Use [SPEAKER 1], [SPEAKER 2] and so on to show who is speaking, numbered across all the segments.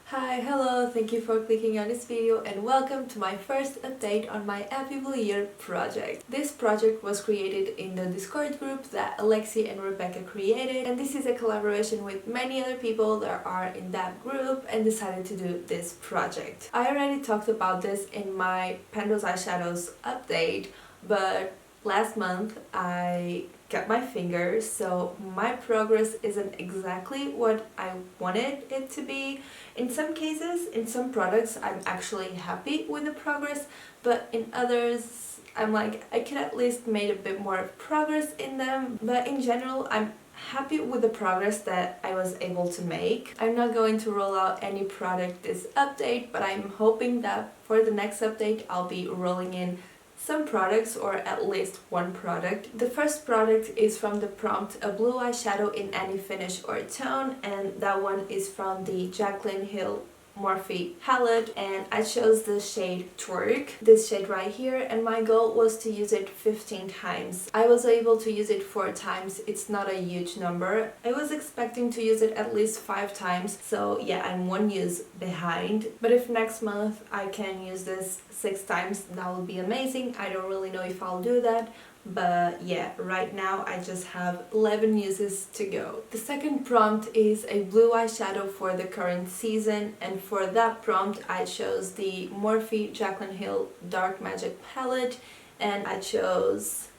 [SPEAKER 1] Hi, hello, thank you for clicking on this video and welcome to my first update on my Happy Blue Year project. This project was created in the Discord group that Alexi and Rebecca created, and this is a collaboration with many other people that are in that group and decided to do this project. I already talked about this in my Penrose Eyeshadows update, but last month I cut my fingers, so my progress isn't exactly what I wanted it to be. In some cases, in some products, I'm actually happy with the progress, but in others, I'm like, I could at least made a bit more progress in them. But in general, I'm happy with the progress that I was able to make. I'm not going to roll out any product this update, but I'm hoping that for the next update, I'll be rolling in some products, or at least one product. The first product is from the prompt A Blue Eyeshadow in Any Finish or Tone, and that one is from the Jaclyn Hill Morphe palette, and I chose the shade Twerk, this shade right here, and my goal was to use it 15 times. I was able to use it 4 times. It's not a huge number. I was expecting to use it at least 5 times, so yeah, I'm 1 use behind. But if next month I can use this 6 times, that would be amazing. I don't really know if I'll do that, but yeah, right now I just have 11 uses to go. The second prompt is a blue eyeshadow for the current season, and for that prompt I chose the Morphe Jaclyn Hill Dark Magic palette, and I chose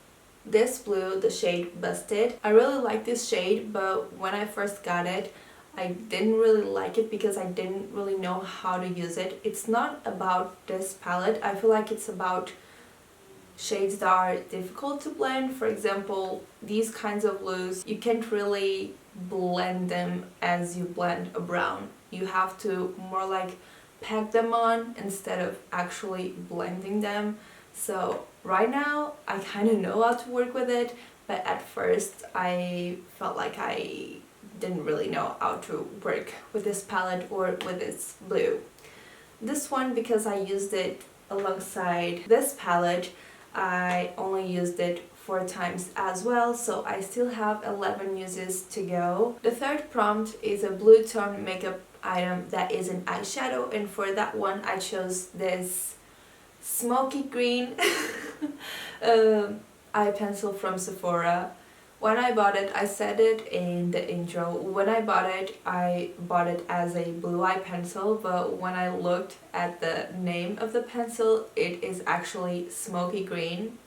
[SPEAKER 1] this blue, the shade Busted. I really like this shade, but when I first got it, I didn't really like it because I didn't really know how to use it. It's not about this palette. I feel like it's about shades that are difficult to blend. For example, these kinds of blues, you can't really blend them as you blend a brown. You have to more like pack them on instead of actually blending them. So right now I kind of know how to work with it, but at first I felt like I didn't really know how to work with this palette or with this blue. This one, because I used it alongside this palette, I only used it 4 times as well, so I still have 11 uses to go. The third prompt is a blue tone makeup item that is an eyeshadow, and for that one I chose this smoky green eye pencil from Sephora. When I bought it, I said it in the intro, when I bought it as a blue eye pencil, but when I looked at the name of the pencil, it is actually smoky green.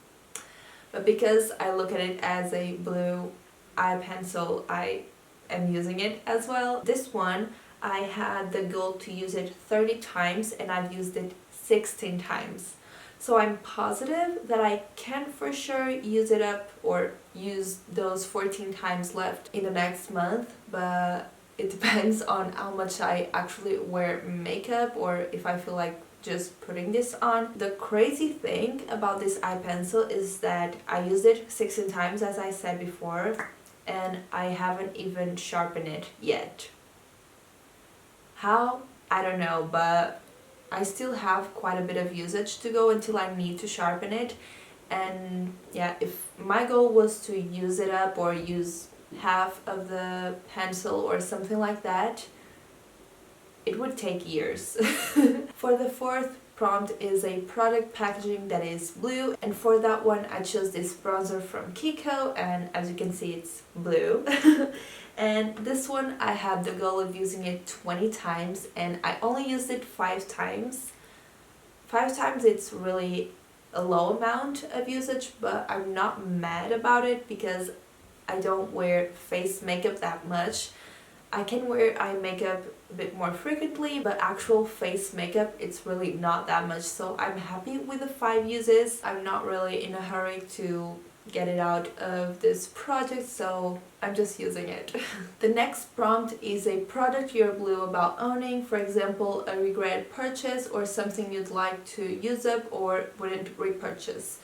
[SPEAKER 1] But because I look at it as a blue eye pencil, I am using it as well. This one, I had the goal to use it 30 times and I've used it 16 times. So I'm positive that I can for sure use it up or use those 14 times left in the next month, but it depends on how much I actually wear makeup or if I feel like just putting this on. The crazy thing about this eye pencil is that I used it 16 times, as I said before, and I haven't even sharpened it yet. How? I don't know, but I still have quite a bit of usage to go until I need to sharpen it. And yeah, if my goal was to use it up or use half of the pencil or something like that, it would take years. For the fourth prompt is a product packaging that is blue, and for that one I chose this bronzer from Kiko, and as you can see it's blue. And this one I had the goal of using it 20 times and I only used it 5 times. 5 times it's really a low amount of usage, but I'm not mad about it because I don't wear face makeup that much. I can wear eye makeup a bit more frequently, but actual face makeup, it's really not that much. So I'm happy with the 5 uses. I'm not really in a hurry to get it out of this project, so I'm just using it. The next prompt is a product you're blue about owning, for example, a regret purchase or something you'd like to use up or wouldn't repurchase.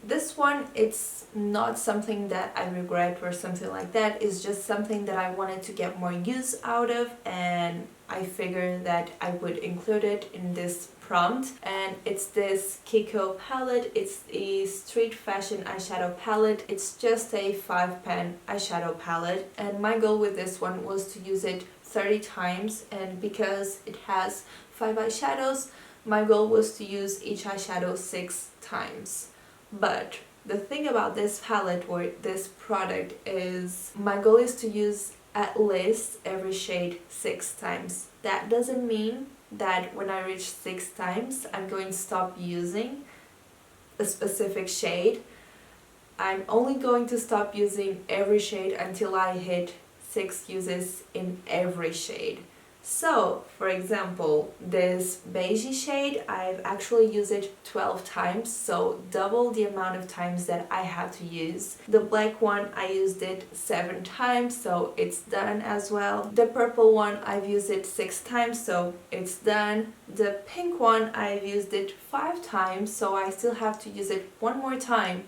[SPEAKER 1] This one, it's not something that I regret or something like that. It's just something that I wanted to get more use out of, and I figured that I would include it in this prompt. And it's this Kiko palette. It's a street fashion eyeshadow palette. It's just a 5-pan eyeshadow palette, and my goal with this one was to use it 30 times, and because it has 5 eyeshadows, my goal was to use each eyeshadow 6 times. But the thing about this palette or this product is my goal is to use at least every shade 6 times. That doesn't mean that when I reach 6 times I'm going to stop using a specific shade. I'm only going to stop using every shade until I hit 6 uses in every shade. So, for example, this beigey shade, I've actually used it 12 times, so double the amount of times that I have to use. The black one, I used it 7 times, so it's done as well. The purple one, I've used it 6 times, so it's done. The pink one, I've used it 5 times, so I still have to use it one more time.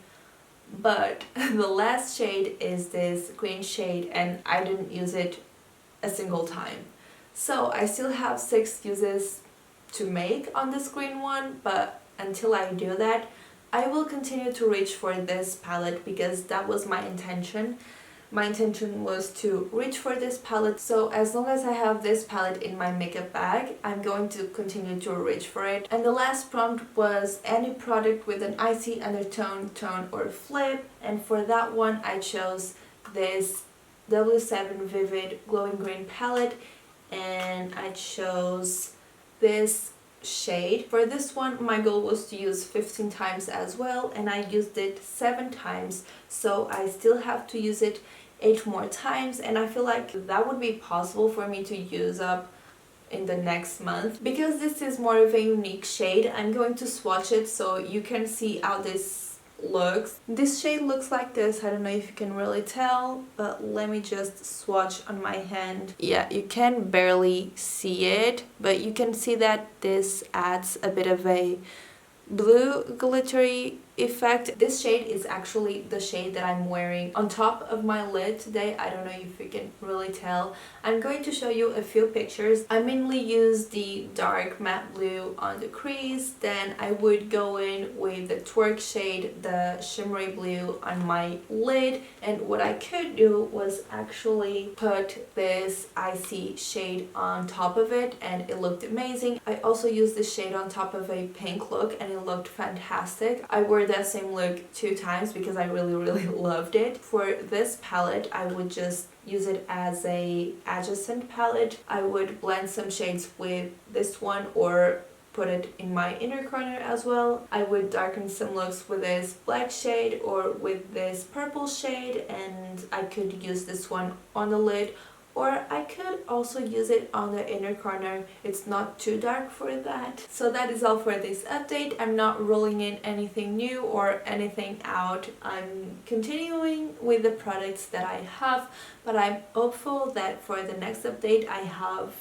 [SPEAKER 1] But the last shade is this green shade, and I didn't use it a single time. So I still have 6 uses to make on this green one, but until I do that, I will continue to reach for this palette because that was my intention. My intention was to reach for this palette, so as long as I have this palette in my makeup bag, I'm going to continue to reach for it. And the last prompt was any product with an icy undertone, tone or flip, and for that one I chose this W7 Vivid Glowing Green palette, and I chose this shade. For this one my goal was to use 15 times as well, and I used it 7 times, so I still have to use it 8 more times, and I feel like that would be possible for me to use up in the next month. Because this is more of a unique shade, I'm going to swatch it so you can see how this looks. This shade looks like this. I don't know if you can really tell, but let me just swatch on my hand. Yeah, you can barely see it, but you can see that this adds a bit of a blue glittery effect. This shade is actually the shade that I'm wearing on top of my lid today. I don't know if you can really tell. I'm going to show you a few pictures. I mainly use the dark matte blue on the crease, then I would go in with the twerk shade, the shimmery blue on my lid, and what I could do was actually put this icy shade on top of it, and it looked amazing. I also used this shade on top of a pink look, and it looked fantastic. I wore that same look 2 times because I really loved it. For this palette, I would just use it as a adjacent palette. I would blend some shades with this one or put it in my inner corner as well. I would darken some looks with this black shade or with this purple shade, and I could use this one on the lid, or I could also use it on the inner corner. It's not too dark for that. So that is all for this update. I'm not rolling in anything new or anything out. I'm continuing with the products that I have, but I'm hopeful that for the next update I have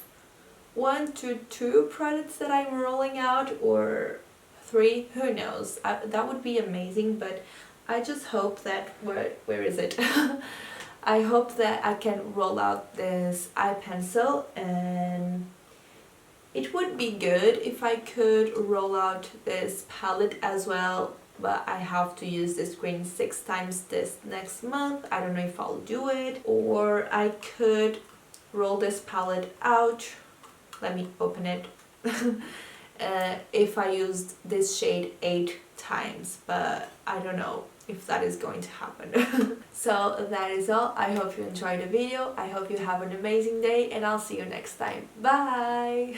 [SPEAKER 1] 1 to 2 products that I'm rolling out, or 3, who knows. That would be amazing, but I just hope that, where is it? I hope that I can roll out this eye pencil, and it would be good if I could roll out this palette as well, but I have to use this green 6 times this next month. I don't know if I'll do it, or I could roll this palette out. Let me open it. If I used this shade 8 times, but I don't know if that is going to happen. So that is all. I hope you enjoyed the video. I hope you have an amazing day, and I'll see you next time. Bye!